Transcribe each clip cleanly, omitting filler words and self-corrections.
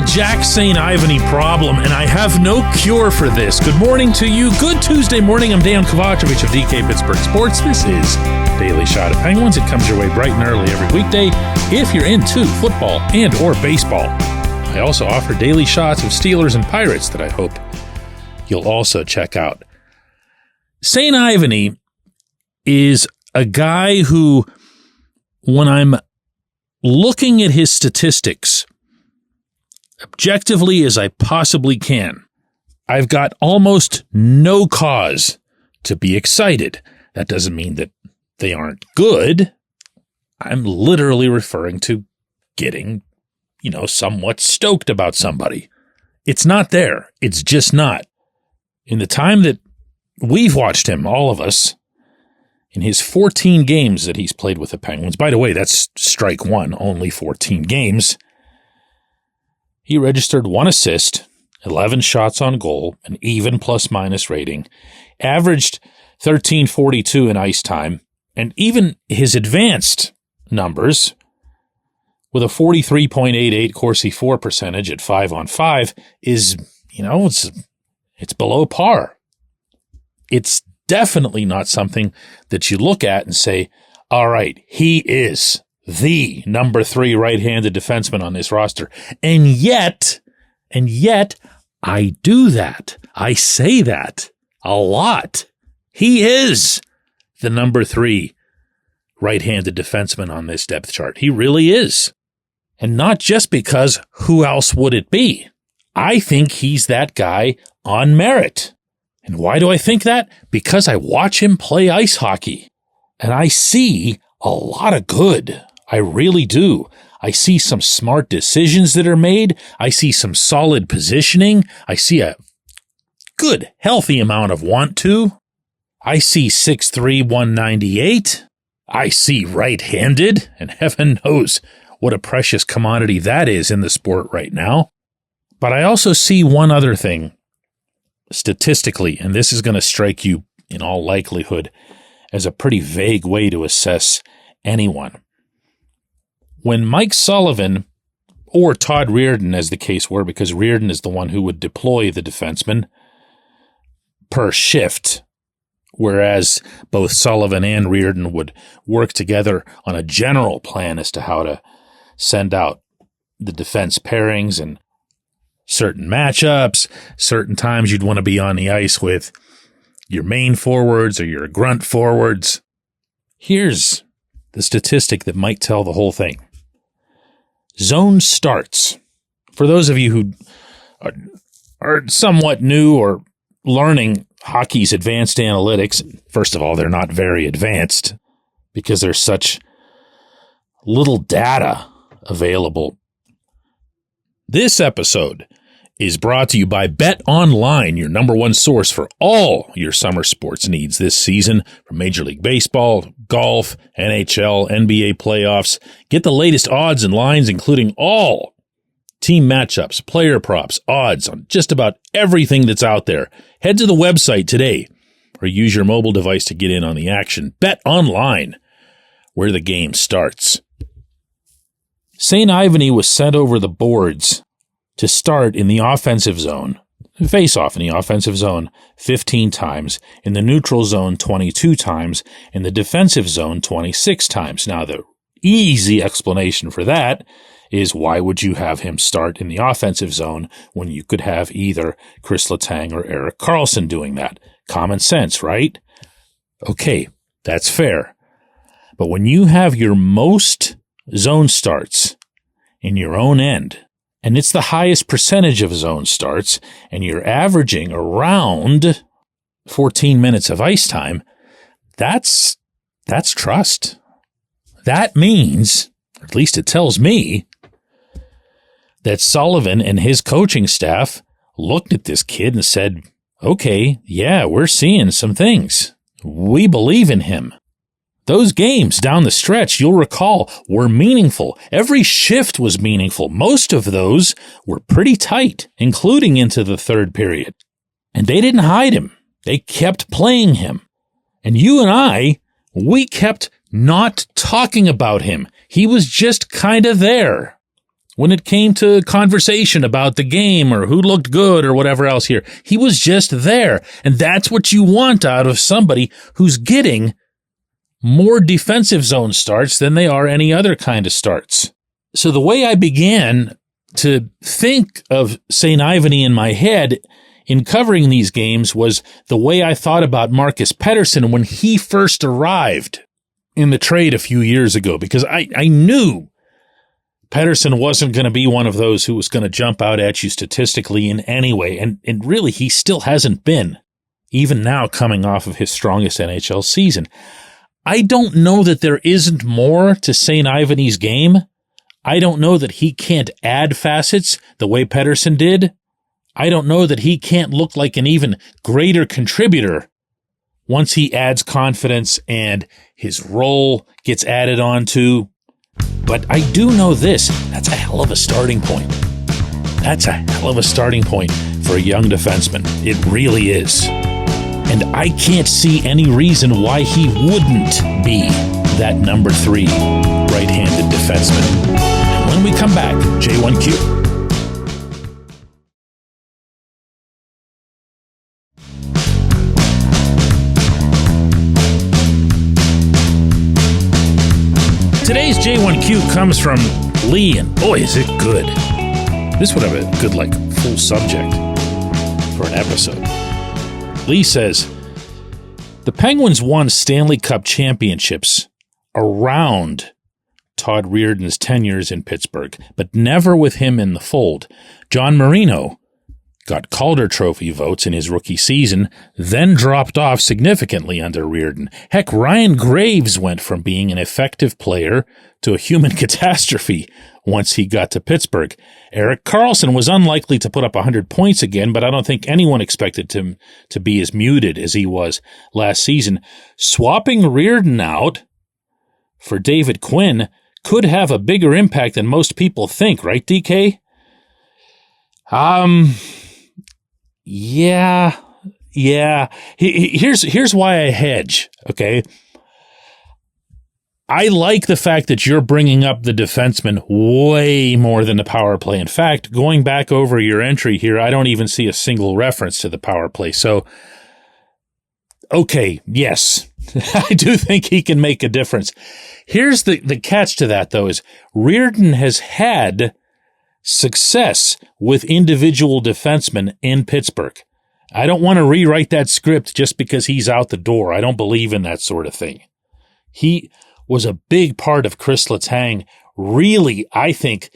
Jack St. Ivany problem, and I have no cure for this. Good morning to you. Good Tuesday morning. I'm Dejan Kovacevic of DK Pittsburgh Sports. This is Daily Shot of Penguins. It comes your way bright and early every weekday if you're into football and or baseball. I also offer daily shots of Steelers and Pirates that I hope you'll also check out. St. Ivany is a guy who, when I'm looking at his statistics objectively as I possibly can, I've got almost no cause to be excited. That doesn't mean that they aren't good. I'm literally referring to getting, somewhat stoked about somebody. It's not there. It's just not. In the time that we've watched him, all of us, in his 14 games that he's played with the Penguins, by the way, that's strike one, only 14 games, he registered 1 assist, 11 shots on goal, an even plus-minus rating, averaged 13.42 in ice time, and even his advanced numbers, with a 43.88 Corsi for percentage at 5-on-5, is, it's below par. It's definitely not something that you look at and say, all right, he is the number 3 right-handed defenseman on this roster. And yet, I do that. I say that a lot. He is the number 3 right-handed defenseman on this depth chart. He really is. And not just because who else would it be? I think he's that guy on merit. And why do I think that? Because I watch him play ice hockey. And I see a lot of good. I really do. I see some smart decisions that are made. I see some solid positioning. I see a good, healthy amount of want to. I see 6'3", 198. I see right-handed, and heaven knows what a precious commodity that is in the sport right now. But I also see one other thing statistically, and this is going to strike you in all likelihood as a pretty vague way to assess anyone. When Mike Sullivan, or Todd Reardon as the case were, because Reardon is the one who would deploy the defenseman per shift, whereas both Sullivan and Reardon would work together on a general plan as to how to send out the defense pairings and certain matchups, certain times you'd want to be on the ice with your main forwards or your grunt forwards. Here's the statistic that might tell the whole thing. Zone starts. For those of you who are somewhat new or learning hockey's advanced analytics, first of all, they're not very advanced because there's such little data available. This episode is brought to you by Bet Online, your number one source for all your summer sports needs this season, from Major League Baseball, golf, NHL, NBA playoffs. Get the latest odds and lines, including all team matchups, player props, odds on just about everything that's out there. Head to the website today or use your mobile device to get in on the action. Bet Online, where the game starts. St. Ivany was sent over the boards to start in the offensive zone, face-off in the offensive zone 15 times, in the neutral zone 22 times, in the defensive zone 26 times. Now, the easy explanation for that is why would you have him start in the offensive zone when you could have either Chris Letang or Erik Karlsson doing that? Common sense, right? Okay, that's fair. But when you have your most zone starts in your own end, and it's the highest percentage of zone starts, and you're averaging around 14 minutes of ice time, that's trust. That means, at least it tells me, that Sullivan and his coaching staff looked at this kid and said, okay, yeah, we're seeing some things. We believe in him. Those games down the stretch, you'll recall, were meaningful. Every shift was meaningful. Most of those were pretty tight, including into the third period. And they didn't hide him. They kept playing him. And you and I, we kept not talking about him. He was just kind of there. when it came to conversation about the game or who looked good or whatever else here. He was just there. And that's what you want out of somebody who's getting more defensive zone starts than they are any other kind of starts. So the way I began to think of St. Ivany in my head in covering these games was the way I thought about Marcus Pettersson when he first arrived in the trade a few years ago, because I knew Pettersson wasn't going to be one of those who was going to jump out at you statistically in any way. And really, he still hasn't been, even now coming off of his strongest NHL season. I don't know that there isn't more to St. Ivany's game. I don't know that he can't add facets the way Pettersson did. I don't know that he can't look like an even greater contributor once he adds confidence and his role gets added onto. But I do know this, that's a hell of a starting point. That's a hell of a starting point for a young defenseman. It really is. And I can't see any reason why he wouldn't be that number 3 right-handed defenseman. And when we come back, J1Q. Today's J1Q comes from Lee, and boy, is it good. This would have a good, full subject for an episode. Lee says, the Penguins won Stanley Cup championships around Todd Reirden's tenures in Pittsburgh, but never with him in the fold. John Marino got Calder Trophy votes in his rookie season, then dropped off significantly under Reirden. Heck, Ryan Graves went from being an effective player to a human catastrophe once he got to Pittsburgh. Erik Karlsson was unlikely to put up 100 points again, but I don't think anyone expected him to be as muted as he was last season. Swapping Reirden out for David Quinn could have a bigger impact than most people think, right, DK? Yeah. Here's why I hedge, okay? I like the fact that you're bringing up the defenseman way more than the power play. In fact, going back over your entry here, I don't even see a single reference to the power play. So, okay, yes, I do think he can make a difference. Here's the catch to that, though, is Reirden has had success with individual defensemen in Pittsburgh. I don't want to rewrite that script just because he's out the door. I don't believe in that sort of thing. He was a big part of Chris Letang, really, I think,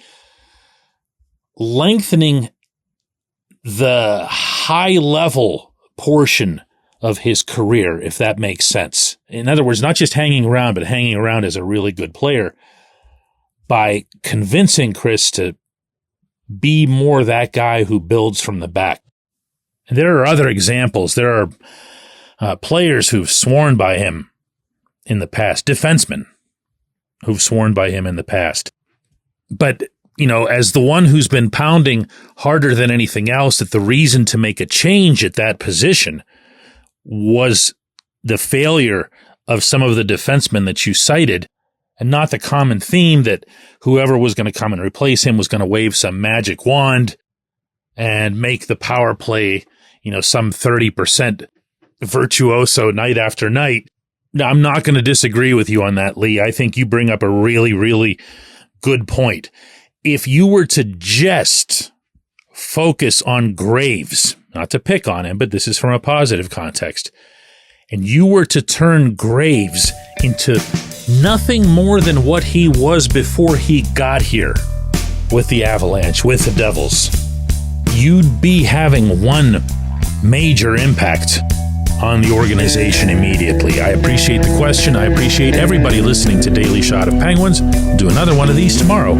lengthening the high-level portion of his career, if that makes sense. In other words, not just hanging around, but hanging around as a really good player by convincing Chris to be more that guy who builds from the back. And there are other examples. There are players who've sworn by him in the past, defensemen who've sworn by him in the past. But, as the one who's been pounding harder than anything else that the reason to make a change at that position was the failure of some of the defensemen that you cited, and not the common theme that whoever was going to come and replace him was going to wave some magic wand and make the power play, some 30% virtuoso night after night. Now, I'm not going to disagree with you on that, Lee. I think you bring up a really, really good point. If you were to just focus on Graves, not to pick on him, but this is from a positive context, and you were to turn Graves into nothing more than what he was before he got here with the Avalanche, with the Devils, you'd be having one major impact on the organization immediately. I appreciate the question. I appreciate everybody listening to Daily Shot of Penguins. Do another one of these tomorrow.